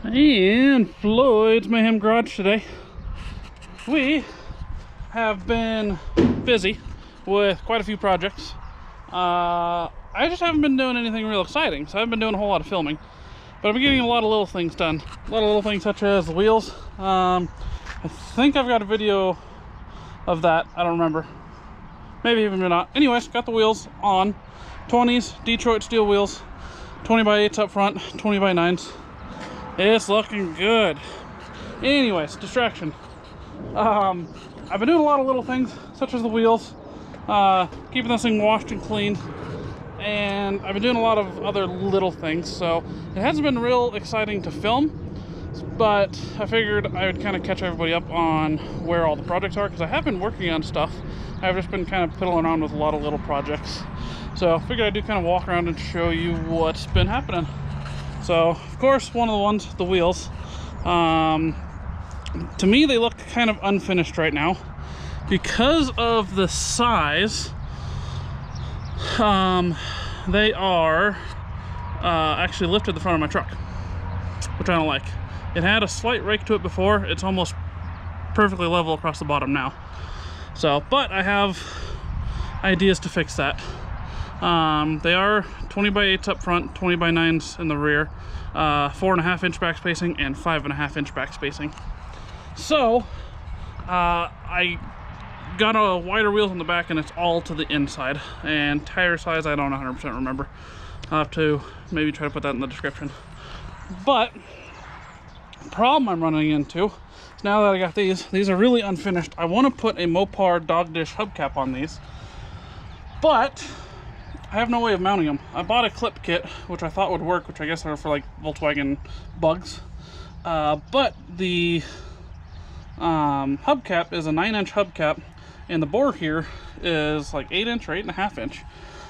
And Floyds Mayhem Garage today. We have been busy with quite a few projects. I just haven't been doing anything real exciting, so I haven't been doing a whole lot of filming. But I've been getting a lot of little things done. A lot of little things such as the wheels. I think I've got a video of that. I don't remember. Maybe even not. Anyways, got the wheels on. 20s, Detroit steel wheels. 20x8s up front, 20x9s. It's looking good. Anyways, distraction. I've been doing a lot of little things, such as the wheels, keeping this thing washed and cleaned, and I've been doing a lot of other little things, so it hasn't been real exciting to film, but I figured I would kind of catch everybody up on where all the projects are, because I have been working on stuff. I've just been kind of piddling around with a lot of little projects, so I figured I'd do kind of walk around and show you what's been happening. So, of course, one of the ones, the wheels, to me they look kind of unfinished right now because of the size. They are actually lifted the front of my truck, which I don't like. It had a slight rake to it before. It's almost perfectly level across the bottom now. So, but I have ideas to fix that. They are 20x8s up front, 20x9s in the rear, 4.5 inch back spacing and 5.5 inch back spacing. So I got a wider wheels on the back and it's all to the inside, and tire size I don't 100% remember. I'll have to maybe try to put that in the description. But the problem I'm running into is now that I got these are really unfinished. I want to put a Mopar dog dish hubcap on these, but I have no way of mounting them. I bought a clip kit, which I thought would work, which I guess are for like Volkswagen bugs. But the hubcap is a 9-inch hubcap, and the bore here is like 8-inch or 8.5 inch.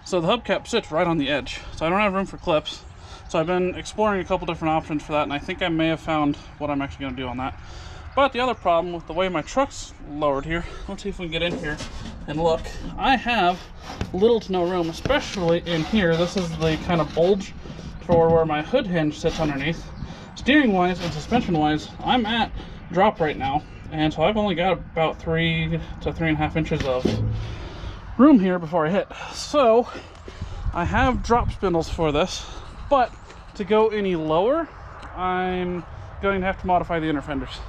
So the hubcap sits right on the edge. So I don't have room for clips. So I've been exploring a couple different options for that, and I think I may have found what I'm actually going to do on that. But the other problem with the way my truck's lowered here, let's see if we can get in here and look. I have little to no room, especially in here. This is the kind of bulge for where my hood hinge sits underneath. Steering wise and suspension wise, I'm at drop right now, and so I've only got about 3 to 3.5 inches of room here before I hit. So I have drop spindles for this, but to go any lower, I'm going to have to modify the inner fenders.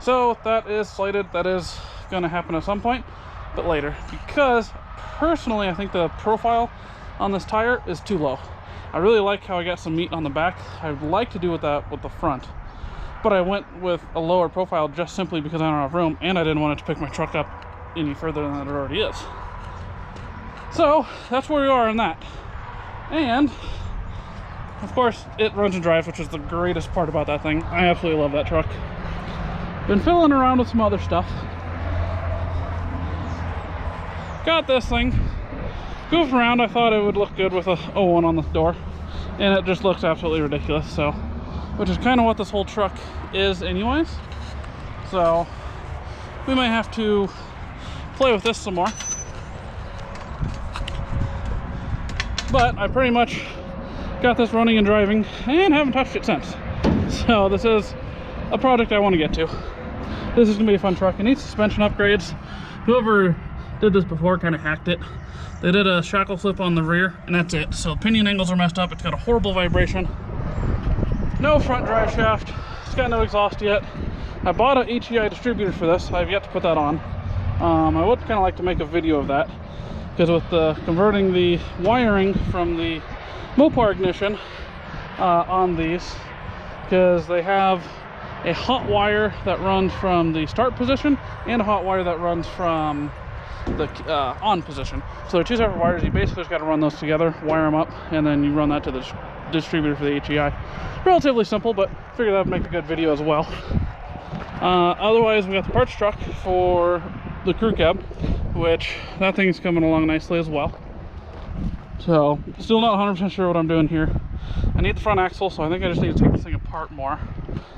So that is slated, that is going to happen at some point, but later, because personally I think the profile on this tire is too low. I really like how I got some meat on the back. I'd like to do with that with the front, but I went with a lower profile just simply because I don't have room, and I didn't want it to pick my truck up any further than it already is. So that's where we are in that. And of course it runs and drives, which is the greatest part about that thing. I absolutely love that truck. Been fiddling around with some other stuff. Got this thing goofed around. I thought it would look good with a 01 on the door, and it just looks absolutely ridiculous. So, which is kind of what this whole truck is anyways. So we might have to play with this some more. But I pretty much got this running and driving and haven't touched it since. So this is a project I want to get to. This is going to be a fun truck. It needs suspension upgrades. Whoever did this before kind of hacked it. They did a shackle flip on the rear, and that's it. So pinion angles are messed up. It's got a horrible vibration. No front drive shaft. It's got no exhaust yet. I bought a Hei Distributor for this. I've yet to put that on. I would kind of like to make a video of that, because with the converting the wiring from the Mopar ignition on these, because they have a hot wire that runs from the start position and a hot wire that runs from the on position. So they're two separate wires. You basically just got to run those together, wire them up, and then you run that to the distributor for the Hei. Relatively simple, but figured that would make a good video as well. Otherwise, we got the parts truck for the crew cab, which that thing's coming along nicely as well. So still not 100% sure what I'm doing here. I need the front axle, so I think I just need to take this thing apart more.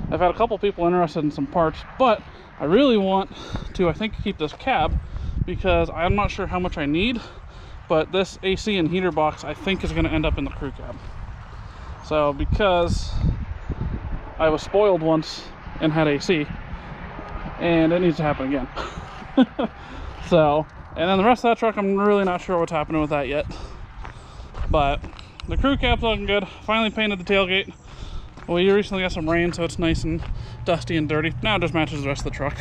I've had a couple people interested in some parts, but I really want to, I think, keep this cab, because I'm not sure how much I need, but this AC and heater box I think is going to end up in the crew cab. So because I was spoiled once and had AC, and it needs to happen again. So, and then the rest of that truck, I'm really not sure what's happening with that yet. But the crew cap's looking good. Finally painted the tailgate. We recently got some rain, so it's nice and dusty and dirty. Now it just matches the rest of the truck.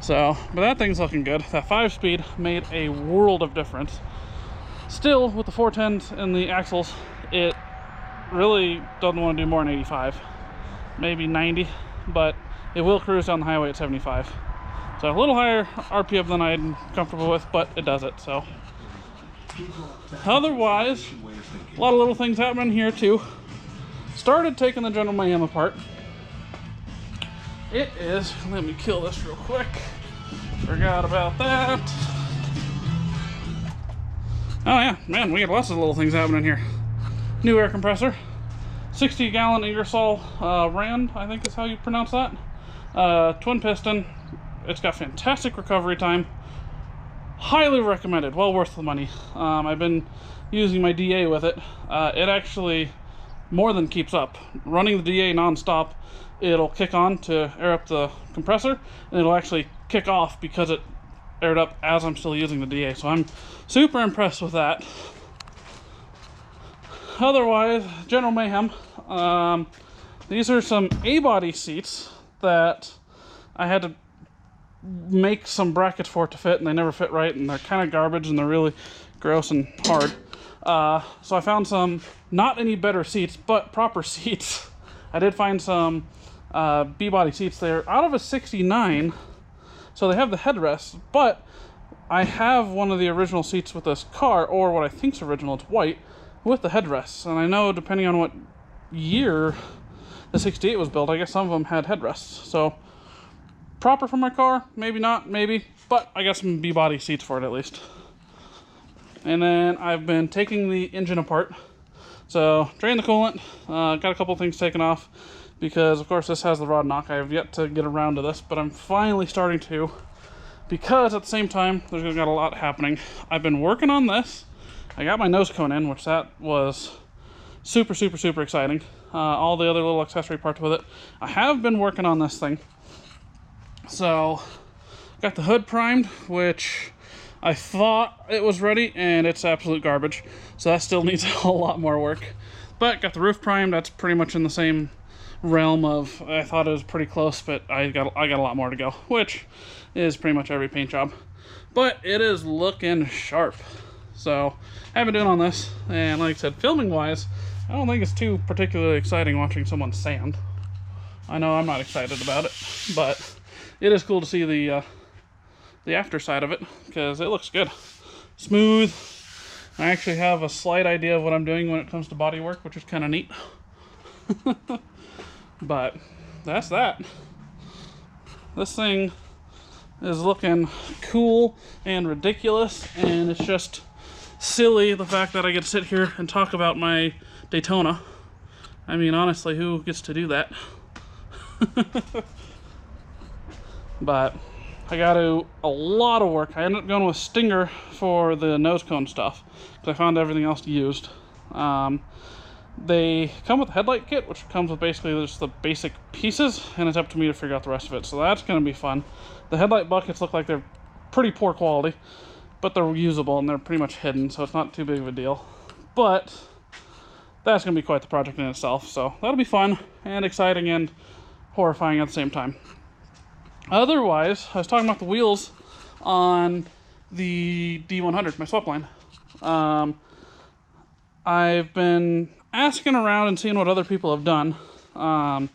So, but that thing's looking good. That 5-speed made a world of difference. Still, with the 410s and the axles, it really doesn't want to do more than 85, maybe 90, but it will cruise down the highway at 75. So a little higher RPM than I'm comfortable with, but it does it. So otherwise, a lot of little things happening here too. Started taking the General Mayhem apart. It is, let me kill this real quick. Forgot about that. Oh yeah, man, we got lots of little things happening here. New air compressor, 60-gallon Ingersoll Rand, I think is how you pronounce that. Twin piston. It's got fantastic recovery time. Highly recommended, well worth the money. I've been using my DA with it. It actually more than keeps up. Running the DA non-stop, it'll kick on to air up the compressor, and it'll actually kick off because it aired up as I'm still using the DA. So I'm super impressed with that. Otherwise, General Mayhem. These are some A-body seats that I had to make some brackets for it to fit, and they never fit right, and they're kind of garbage, and they're really gross and hard. So I found some not any better seats, but proper seats. I did find some B-body seats. They're out of a 69, so they have the headrests, but I have one of the original seats with this car, or what I think's original, it's white, with the headrests. And I know depending on what year the 68 was built, I guess some of them had headrests. So proper for my car, maybe not, maybe, but I got some B-body seats for it at least. And then I've been taking the engine apart. So drained the coolant, got a couple things taken off because of course this has the rod knock. I have yet to get around to this, but I'm finally starting to, because at the same time there's got a lot happening. I've been working on this. I got my nose cone in, which that was super exciting. All the other little accessory parts with it. I have been working on this thing. So got the hood primed, which I thought it was ready, and it's absolute garbage. So that still needs a lot more work. But got the roof primed. That's pretty much in the same realm of, I thought it was pretty close, but I got a lot more to go, which is pretty much every paint job. But it is looking sharp. So I've been doing on this, and like I said, filming wise, I don't think it's too particularly exciting watching someone sand. I know I'm not excited about it, but it is cool to see the after side of it, because it looks good. Smooth. I actually have a slight idea of what I'm doing when it comes to body work, which is kind of neat. But that's that. This thing is looking cool and ridiculous, and it's just silly the fact that I get to sit here and talk about my Daytona. I mean, honestly, who gets to do that? But I got to a lot of work. I ended up going with Stinger for the nose cone stuff because I found everything else used. They come with a headlight kit, which comes with basically just the basic pieces, and it's up to me to figure out the rest of it. So that's going to be fun. The headlight buckets look like they're pretty poor quality, but they're usable and they're pretty much hidden, so it's not too big of a deal. But that's going to be quite the project in itself. So that'll be fun and exciting and horrifying at the same time. Otherwise, I was talking about the wheels on the D100, my Sweptline. I've been asking around and seeing what other people have done. I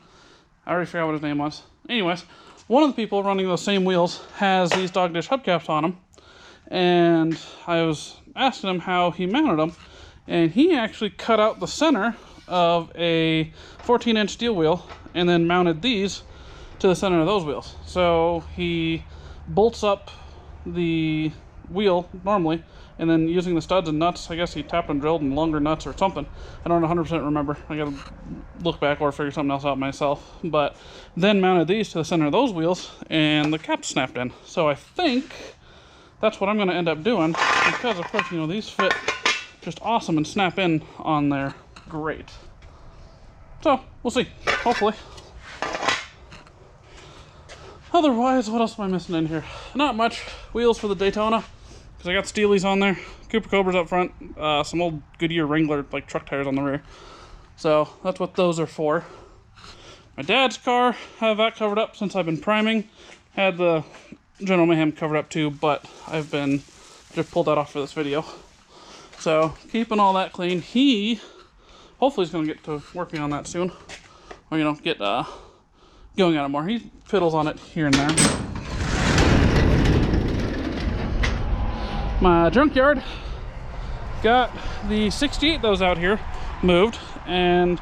already forgot what his name was. Anyways, one of the people running those same wheels has these dog dish hubcaps on them. And I was asking him how he mounted them. And he actually cut out the center of a 14-inch steel wheel and then mounted these to the center of those wheels. So he bolts up the wheel normally, and then using the studs and nuts, I guess he tapped and drilled in longer nuts or something. I don't 100% remember. I gotta look back or figure something else out myself. But then mounted these to the center of those wheels, and the cap snapped in. So I think that's what I'm gonna end up doing, because of course, you know, these fit just awesome and snap in on there great. So, we'll see. Hopefully. Otherwise, what else am I missing in here? Not much. Wheels for the Daytona, because I got Steelies on there. Cooper Cobras up front. Some old Goodyear Wrangler, like, truck tires on the rear. So, that's what those are for. My dad's car, have that covered up since I've been priming. Had the General Mayhem covered up too, but I've been just pulled that off for this video. So, keeping all that clean. He, hopefully, is going to get to working on that soon. Or, you know, get going at it more. He fiddles on it here and there. My junkyard, got the 68 that was out here moved and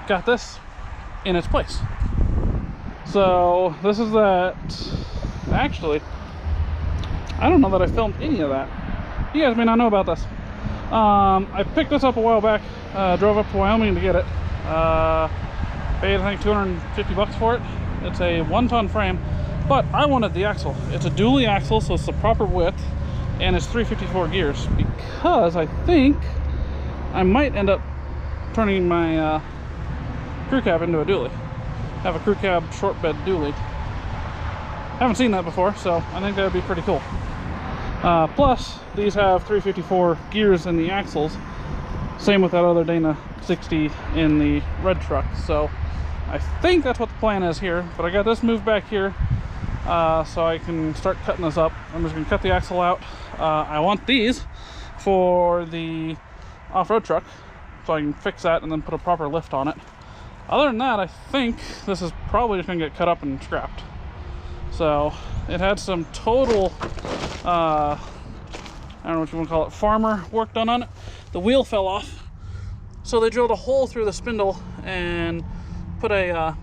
got this in its place. So, this is that. Actually, I don't know that I filmed any of that. You guys may not know about this. I picked this up a while back, drove up to Wyoming to get it. Paid, I think, 250 bucks for it. It's a 1-ton frame, but I wanted the axle. It's a dually axle, so it's the proper width, and it's 354 gears, because I think I might end up turning my crew cab into a dually. Have a crew cab short bed dually. Haven't seen that before, so I think that would be pretty cool. Plus, these have 354 gears in the axles. Same with that other Dana 60 in the red truck. So I think that's what the plan is here. But I got this moved back here so I can start cutting this up. I'm just going to cut the axle out. I want these for the off-road truck, so I can fix that and then put a proper lift on it. Other than that, I think this is probably just going to get cut up and scrapped. So it had some total, I don't know what you want to call it, farmer work done on it. The wheel fell off, so they drilled a hole through the spindle and put a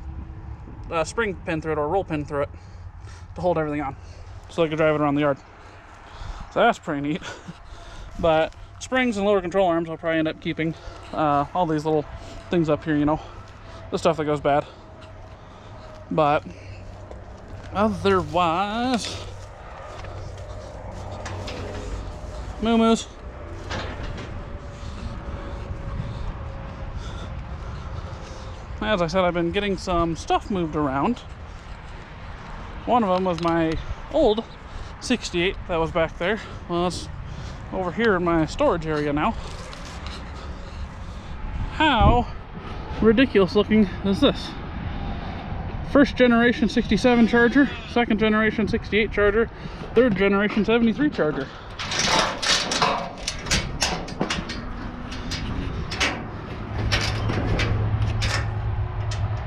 spring pin through it, or a roll pin through it, to hold everything on, so they could drive it around the yard. So that's pretty neat. But springs and lower control arms I'll probably end up keeping. All these little things up here, you know, the stuff that goes bad. But otherwise, moo-moos. As I said, I've been getting some stuff moved around. One of them was my old 68 that was back there. Well, it's over here in my storage area now. How ridiculous looking is this? First generation 67 Charger, second generation 68 Charger, third generation 73 Charger.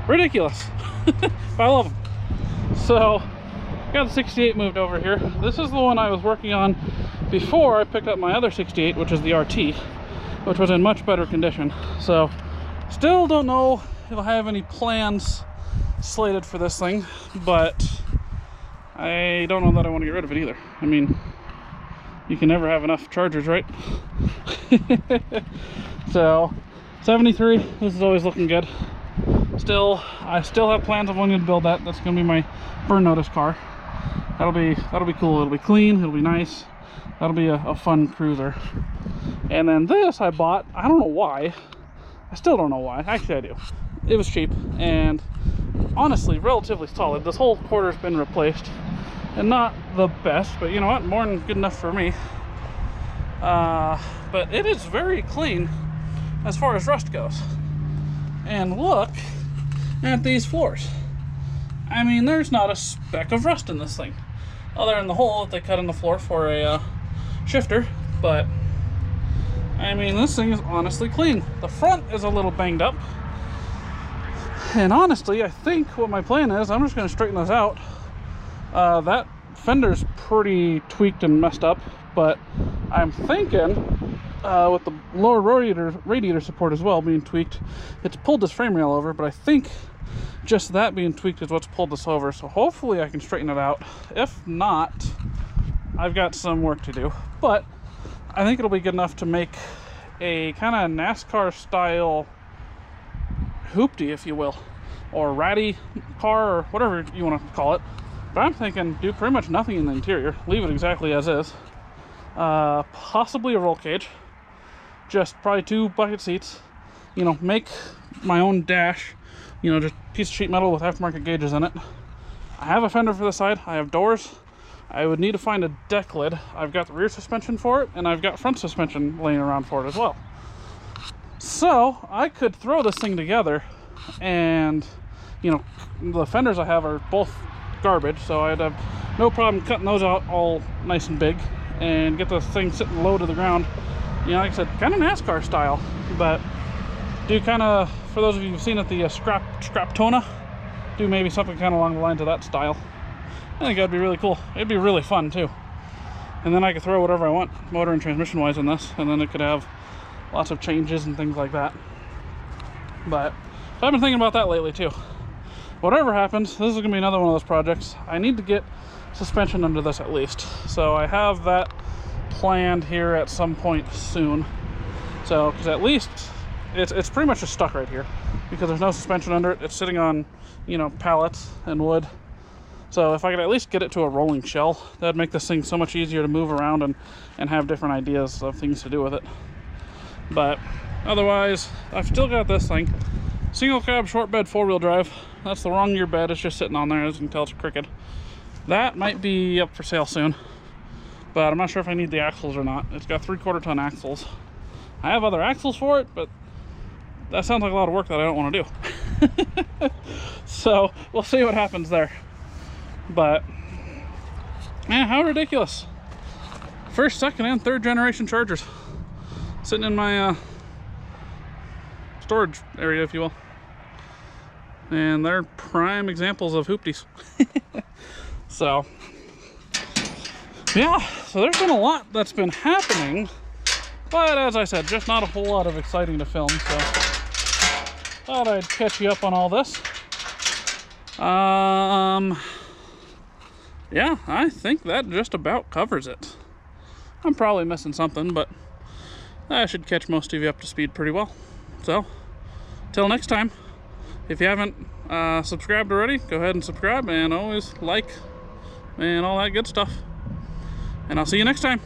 Ridiculous. But I love them. So, got the 68 moved over here. This is the one I was working on before I picked up my other 68, which is the RT, which was in much better condition. So, still don't know if I have any plans slated for this thing, but I don't know that I want to get rid of it either. I mean, you can never have enough Chargers, right? So 73, this is always looking good. I still have plans of wanting to build that. That's gonna be my burn notice car. That'll be cool. It'll be clean, it'll be nice. That'll be a fun cruiser. And then this I bought, I don't know why. I still don't know why. Actually I do. It was cheap and honestly relatively solid. This whole quarter's been replaced, and not the best, but you know what, more than good enough for me. But it is very clean as far as rust goes. And look at these floors. I mean, there's not a speck of rust in this thing, other than the hole that they cut in the floor for a shifter. But I mean, this thing is honestly clean. The front is a little banged up, and honestly, I think what my plan is, I'm just going to straighten this out. That fender's pretty tweaked and messed up, but I'm thinking with the lower radiator support as well being tweaked, it's pulled this frame rail over, but I think just that being tweaked is what's pulled this over. So hopefully I can straighten it out. If not, I've got some work to do, but I think it'll be good enough to make a kind of NASCAR style hoopty, if you will, or ratty car, or whatever you want to call it. But I'm thinking do pretty much nothing in the interior, leave it exactly as is. Possibly a roll cage, just probably 2 bucket seats, you know, make my own dash, you know, just piece of sheet metal with aftermarket gauges in it. I have a fender for the side. I have doors. I would need to find a deck lid. I've got the rear suspension for it, and I've got front suspension laying around for it as well. So I could throw this thing together, and you know, the fenders I have are both garbage, so I'd have no problem cutting those out all nice and big and get the thing sitting low to the ground. You know, like I said, kind of NASCAR style, but do kind of, for those of you who've seen it, the Scraptona, do maybe something kind of along the lines of that style. I think that'd be really cool. It'd be really fun too. And then I could throw whatever I want, motor and transmission wise, in this, and then it could have lots of changes and things like that. But so I've been thinking about that lately too. Whatever happens, this is gonna be another one of those projects. I need to get suspension under this at least. So I have that planned here at some point soon. So, because at least it's pretty much just stuck right here because there's no suspension under it. It's sitting on, you know, pallets and wood. So if I could at least get it to a rolling shell, that'd make this thing so much easier to move around and have different ideas of things to do with it. But otherwise, I've still got this thing. Single cab, short bed, 4-wheel drive. That's the wrong gear bed. It's just sitting on there. As you can tell, it's crooked. That might be up for sale soon, but I'm not sure if I need the axles or not. It's got 3/4 ton axles. I have other axles for it, but that sounds like a lot of work that I don't want to do. So we'll see what happens there. But man, how ridiculous. First, second, and third generation chargers sitting in my storage area, if you will. And they're prime examples of hoopties. So yeah, so there's been a lot that's been happening, but as I said, just not a whole lot of exciting to film. So thought I'd catch you up on all this. Yeah, I think that just about covers it. I'm probably missing something, but I should catch most of you up to speed pretty well. So till next time, if you haven't subscribed already, go ahead and subscribe, and always like and all that good stuff. And I'll see you next time.